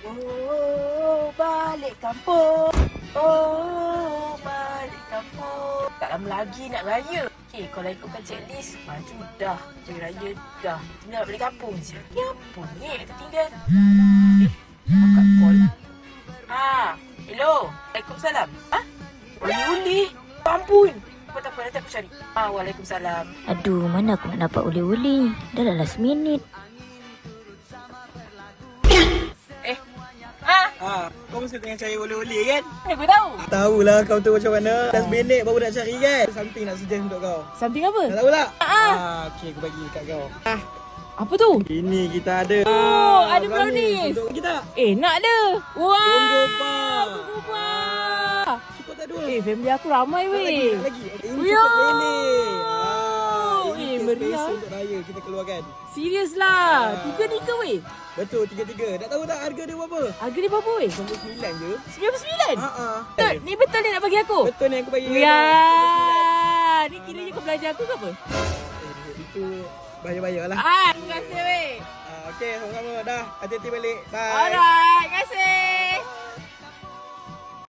Oh, balik kampung. Oh, balik kampung. Tak lama lagi nak raya. Okay, kalau ikutkan checklist, maju dah. Hari raya dah. Tinggal nak balik kampung je. Ni apa ni? Tertinggal. Akak call. Hello. Waalaikumsalam. Uli-uli. Ampun. Tak apa, nanti aku cari. Waalaikumsalam. Aduh, mana aku nak dapat uli-uli? Dah lah last minute. Kau mesti tengah cari uli-uli kan? Aku tahu. Tahulah kau tu macam mana. Dah minit baru nak cari kan? Something nak suggest untuk kau. Something apa? Tak tahu tak? Okey, aku bagi kat kau. Apa tu? Ini kita ada. Ada brownies. Untuk kita. Nak ada. Wah. Tunggu pa. Cukup tak dua? Family aku ramai weh. Lagi. Ini cukup nenek. Meriah. Untuk raya kita keluarkan. Serius lah. 3 ni ke weh? Betul, 3-3. Tak tahu tak harga dia berapa? Harga dia berapa weh? 99 je. 99? Betul. Ni betul ni nak bagi aku? Betul ni aku bagi. Ya. Ni kiranya kau belajar aku ke apa? Itu bayar-bayar lah. Terima kasih weh. Okey, sama-sama. Dah. Hati-hati balik. Bye. Alright. Terima kasih.